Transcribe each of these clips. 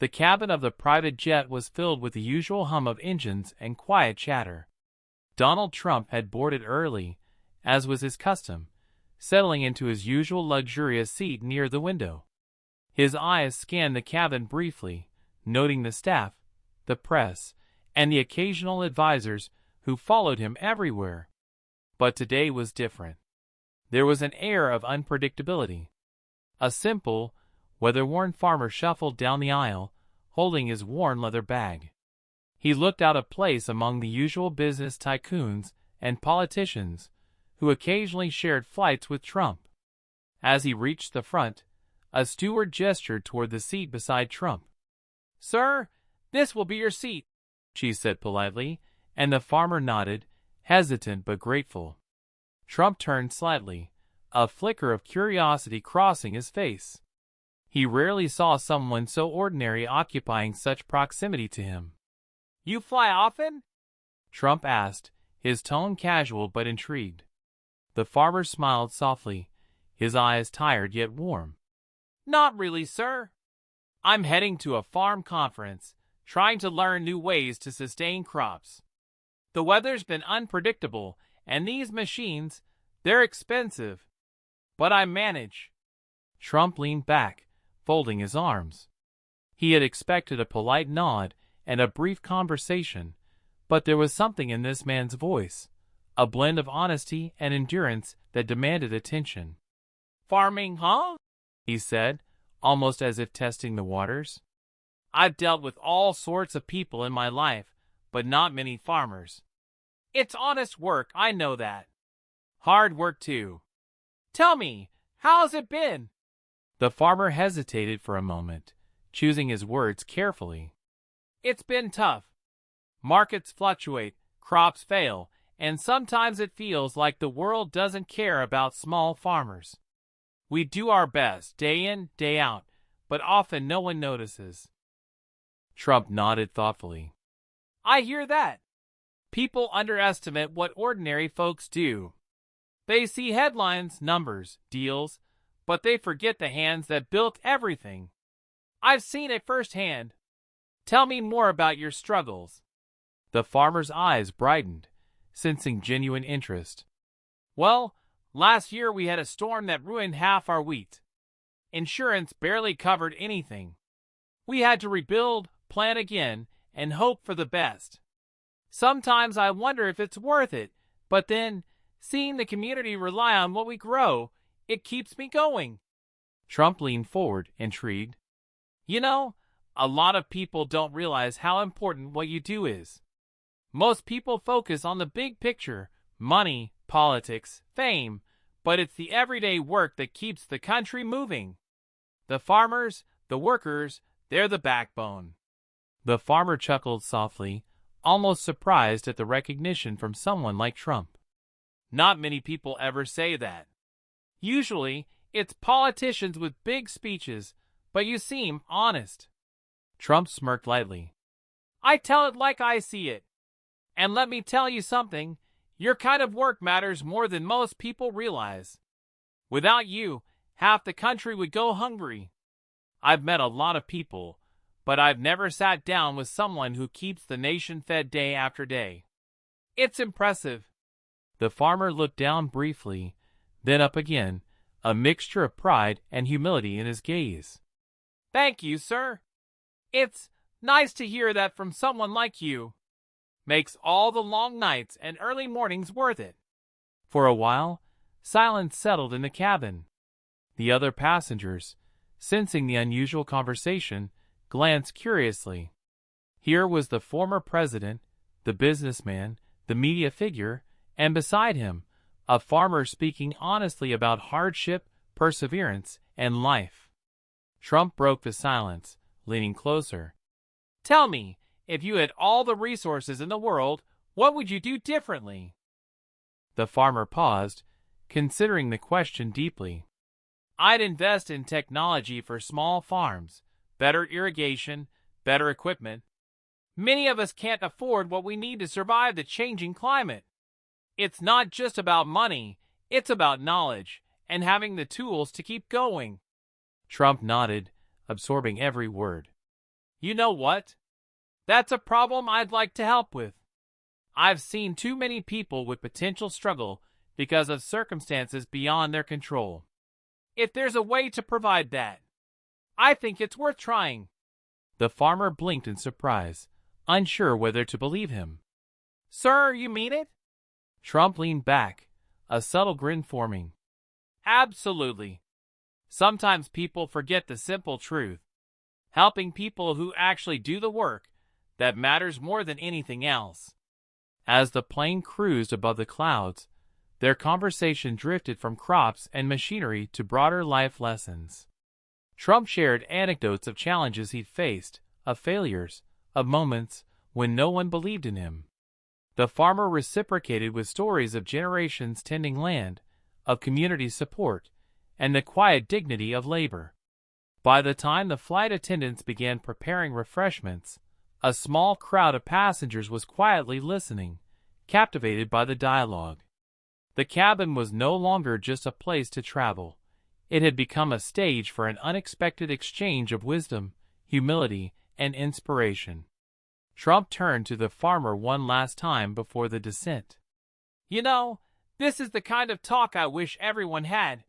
The cabin of the private jet was filled with the usual hum of engines and quiet chatter. Donald Trump had boarded early, as was his custom, settling into his usual luxurious seat near the window. His eyes scanned the cabin briefly, noting the staff, the press, and the occasional advisors who followed him everywhere. But today was different. There was an air of unpredictability. A simple, weather-worn farmer shuffled down the aisle, holding his worn leather bag. He looked out of place among the usual business tycoons and politicians, who occasionally shared flights with Trump. As he reached the front, a steward gestured toward the seat beside Trump. "Sir, this will be your seat," she said politely, and the farmer nodded, hesitant but grateful. Trump turned slightly, a flicker of curiosity crossing his face. He rarely saw someone so ordinary occupying such proximity to him. "You fly often?" Trump asked, his tone casual but intrigued. The farmer smiled softly, his eyes tired yet warm. "Not really, sir. I'm heading to a farm conference, trying to learn new ways to sustain crops. The weather's been unpredictable, and these machines, they're expensive. But I manage." Trump leaned back, folding his arms. He had expected a polite nod and a brief conversation, but there was something in this man's voice, a blend of honesty and endurance that demanded attention. "Farming, huh?" he said, almost as if testing the waters. "I've dealt with all sorts of people in my life, but not many farmers. It's honest work, I know that. Hard work, too. Tell me, how's it been?" The farmer hesitated for a moment, choosing his words carefully. "It's been tough. Markets fluctuate, crops fail, and sometimes it feels like the world doesn't care about small farmers. We do our best, day in, day out, but often no one notices." Trump nodded thoughtfully. "I hear that. People underestimate what ordinary folks do. They see headlines, numbers, deals, but they forget the hands that built everything. I've seen it firsthand. Tell me more about your struggles." The farmer's eyes brightened, sensing genuine interest. "Well, last year we had a storm that ruined half our wheat. Insurance barely covered anything. We had to rebuild, plant again, and hope for the best. Sometimes I wonder if it's worth it, but then, seeing the community rely on what we grow, it keeps me going." Trump leaned forward, intrigued. "You know, a lot of people don't realize how important what you do is. Most people focus on the big picture, money, politics, fame, but it's the everyday work that keeps the country moving. The farmers, the workers, they're the backbone." The farmer chuckled softly, almost surprised at the recognition from someone like Trump. "Not many people ever say that. Usually, it's politicians with big speeches, but you seem honest." Trump smirked lightly. "I tell it like I see it. And let me tell you something, your kind of work matters more than most people realize. Without you, half the country would go hungry. I've met a lot of people, but I've never sat down with someone who keeps the nation fed day after day. It's impressive." The farmer looked down briefly, then up again, a mixture of pride and humility in his gaze. "Thank you, sir. It's nice to hear that from someone like you. Makes all the long nights and early mornings worth it." For a while, silence settled in the cabin. The other passengers, sensing the unusual conversation, glanced curiously. Here was the former president, the businessman, the media figure, and beside him, a farmer speaking honestly about hardship, perseverance, and life. Trump broke the silence, leaning closer. "Tell me, if you had all the resources in the world, what would you do differently?" The farmer paused, considering the question deeply. "I'd invest in technology for small farms, better irrigation, better equipment. Many of us can't afford what we need to survive the changing climate. It's not just about money, it's about knowledge and having the tools to keep going." Trump nodded, absorbing every word. You know what? That's a problem I'd like to help with. I've seen too many people with potential struggle because of circumstances beyond their control. If there's a way to provide that, I think it's worth trying. The farmer blinked in surprise, unsure whether to believe him. Sir, you mean it? Trump leaned back, a subtle grin forming. Absolutely. Sometimes people forget the simple truth. Helping people who actually do the work that matters more than anything else. As the plane cruised above the clouds, their conversation drifted from crops and machinery to broader life lessons. Trump shared anecdotes of challenges he'd faced, of failures, of moments when no one believed in him. The farmer reciprocated with stories of generations tending land, of community support, and the quiet dignity of labor. By the time the flight attendants began preparing refreshments, a small crowd of passengers was quietly listening, captivated by the dialogue. The cabin was no longer just a place to travel. It had become a stage for an unexpected exchange of wisdom, humility, and inspiration. Trump turned to the farmer one last time before the descent. You know, this is the kind of talk I wish everyone had.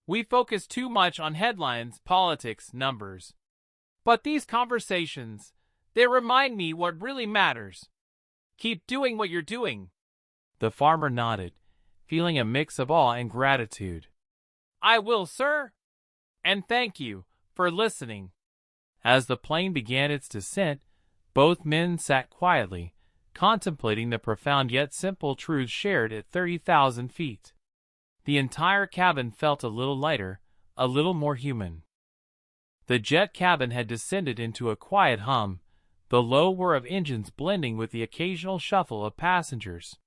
We focus too much on headlines, politics, numbers. But these conversations, they remind me what really matters. Keep doing what you're doing. The farmer nodded, feeling a mix of awe and gratitude. I will, sir. And thank you for listening. As the plane began its descent, both men sat quietly, contemplating the profound yet simple truths shared at 30,000 feet. The entire cabin felt a little lighter, a little more human. The jet cabin had descended into a quiet hum, the low whir of engines blending with the occasional shuffle of passengers.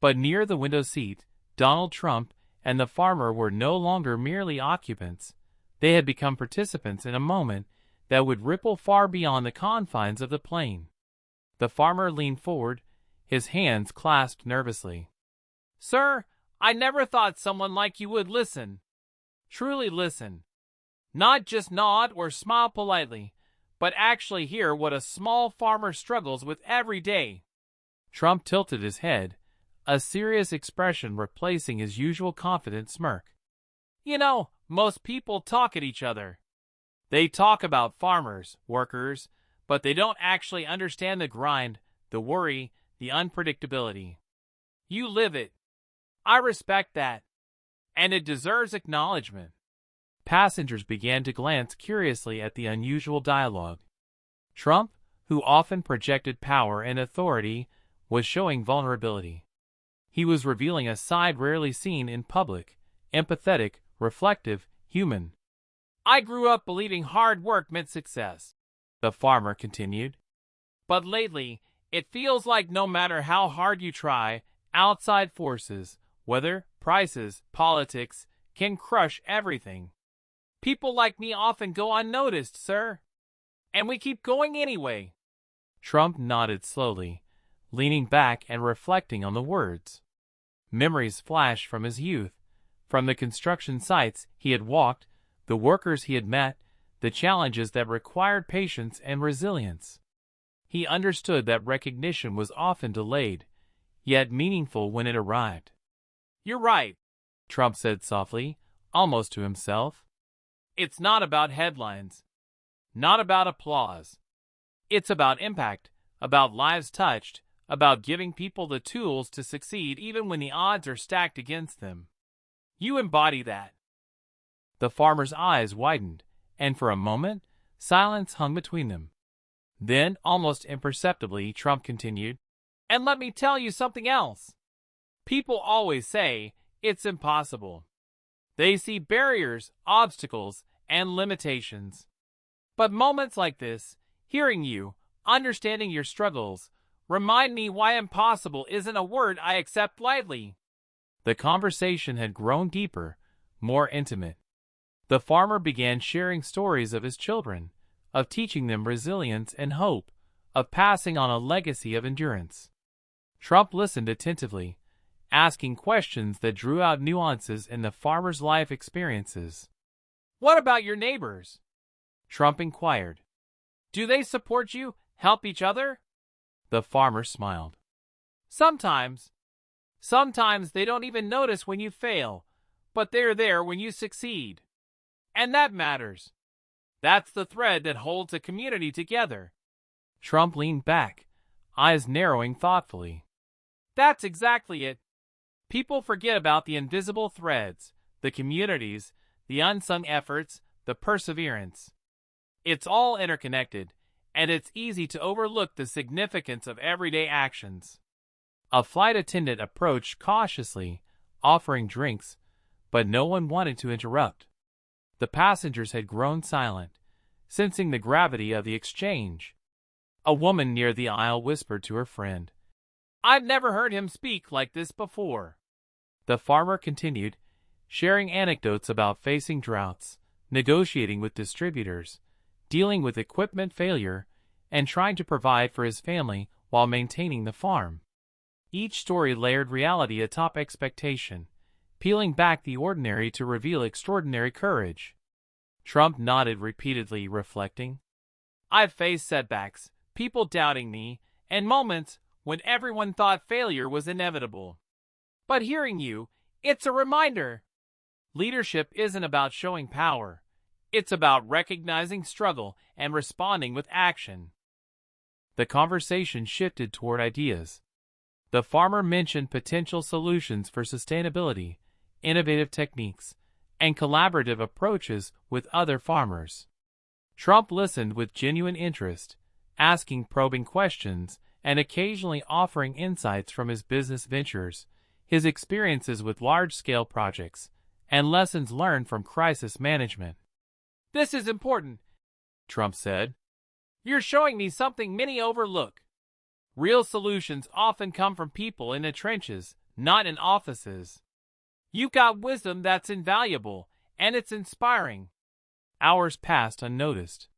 But near the window seat, Donald Trump and the farmer were no longer merely occupants. They had become participants in a moment that would ripple far beyond the confines of the plane. The farmer leaned forward, his hands clasped nervously. Sir, I never thought someone like you would listen. Truly listen. Not just nod or smile politely, but actually hear what a small farmer struggles with every day. Trump tilted his head, a serious expression replacing his usual confident smirk. You know, most people talk at each other. They talk about farmers, workers, but they don't actually understand the grind, the worry, the unpredictability. You live it. I respect that. And it deserves acknowledgement. Passengers began to glance curiously at the unusual dialogue. Trump, who often projected power and authority, was showing vulnerability. He was revealing a side rarely seen in public, empathetic, reflective, human. I grew up believing hard work meant success, the farmer continued. But lately, it feels like no matter how hard you try, outside forces, weather, prices, politics, can crush everything. People like me often go unnoticed, sir. And we keep going anyway. Trump nodded slowly, leaning back and reflecting on the words. Memories flashed from his youth, from the construction sites he had walked, the workers he had met, the challenges that required patience and resilience. He understood that recognition was often delayed, yet meaningful when it arrived. You're right, Trump said softly, almost to himself. It's not about headlines, not about applause. It's about impact, about lives touched, about giving people the tools to succeed even when the odds are stacked against them. You embody that. The farmer's eyes widened, and for a moment, silence hung between them. Then, almost imperceptibly, Trump continued, And let me tell you something else. People always say, it's impossible. They see barriers, obstacles, and limitations. But moments like this, hearing you, understanding your struggles, remind me why impossible isn't a word I accept lightly. The conversation had grown deeper, more intimate. The farmer began sharing stories of his children, of teaching them resilience and hope, of passing on a legacy of endurance. Trump listened attentively, asking questions that drew out nuances in the farmer's life experiences. What about your neighbors? Trump inquired. Do they support you, help each other? The farmer smiled. Sometimes. Sometimes they don't even notice when you fail, but they're there when you succeed. And that matters. That's the thread that holds a community together. Trump leaned back, eyes narrowing thoughtfully. That's exactly it. People forget about the invisible threads, the communities, the unsung efforts, the perseverance. It's all interconnected, and it's easy to overlook the significance of everyday actions. A flight attendant approached cautiously, offering drinks, but no one wanted to interrupt. The passengers had grown silent, sensing the gravity of the exchange. A woman near the aisle whispered to her friend, "I've never heard him speak like this before." The farmer continued, sharing anecdotes about facing droughts, negotiating with distributors, dealing with equipment failure, and trying to provide for his family while maintaining the farm. Each story layered reality atop expectation, peeling back the ordinary to reveal extraordinary courage. Trump nodded repeatedly, reflecting, "I've faced setbacks, people doubting me, and moments when everyone thought failure was inevitable. But hearing you, it's a reminder. Leadership isn't about showing power. It's about recognizing struggle and responding with action." The conversation shifted toward ideas. The farmer mentioned potential solutions for sustainability, innovative techniques, and collaborative approaches with other farmers. Trump listened with genuine interest, asking probing questions and occasionally offering insights from his business ventures, his experiences with large-scale projects, and lessons learned from crisis management. "This is important," Trump said. "You're showing me something many overlook. Real solutions often come from people in the trenches, not in offices. You've got wisdom that's invaluable, and it's inspiring." Hours passed unnoticed.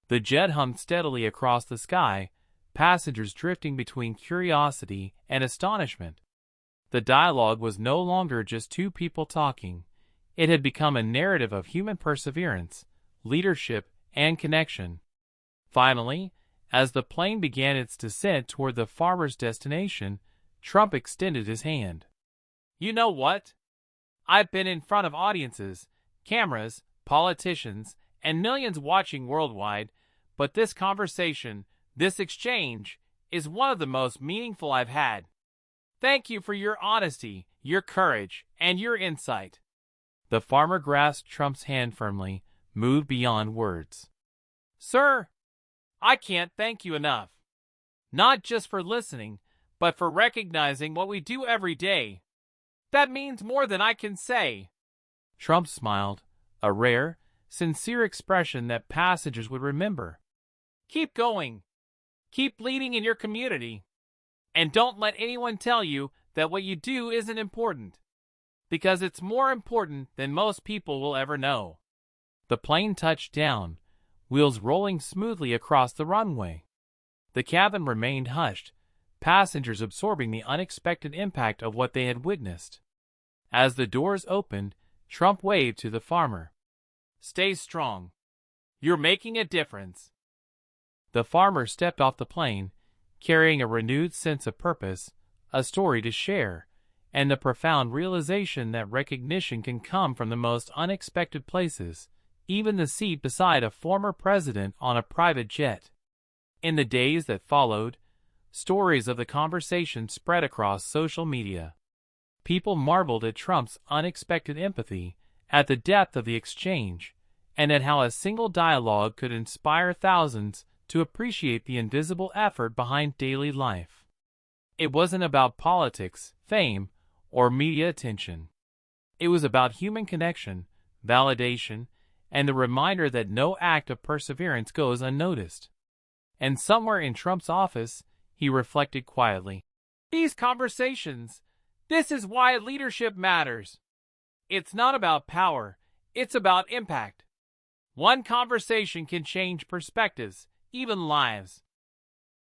The jet hummed steadily across the sky, passengers drifting between curiosity and astonishment. The dialogue was no longer just two people talking. It had become a narrative of human perseverance, leadership, and connection. Finally, as the plane began its descent toward the farmer's destination, Trump extended his hand. "You know what? I've been in front of audiences, cameras, politicians, and millions watching worldwide, but this conversation, this exchange, is one of the most meaningful I've had. Thank you for your honesty, your courage, and your insight." The farmer grasped Trump's hand firmly, moved beyond words. "Sir, I can't thank you enough. Not just for listening, but for recognizing what we do every day. That means more than I can say." Trump smiled, a rare, sincere expression that passengers would remember. "Keep going. Keep leading in your community. And don't let anyone tell you that what you do isn't important, because it's more important than most people will ever know." The plane touched down, wheels rolling smoothly across the runway. The cabin remained hushed, passengers absorbing the unexpected impact of what they had witnessed. As the doors opened, Trump waved to the farmer. "Stay strong. You're making a difference." The farmer stepped off the plane, carrying a renewed sense of purpose, a story to share, and the profound realization that recognition can come from the most unexpected places, even the seat beside a former president on a private jet. In the days that followed, stories of the conversation spread across social media. People marveled at Trump's unexpected empathy, at the depth of the exchange, and at how a single dialogue could inspire thousands to appreciate the invisible effort behind daily life. It wasn't about politics, fame, or media attention. It was about human connection, validation, and the reminder that no act of perseverance goes unnoticed. And somewhere in Trump's office, he reflected quietly, "These conversations, this is why leadership matters. It's not about power, it's about impact. One conversation can change perspectives, even lives.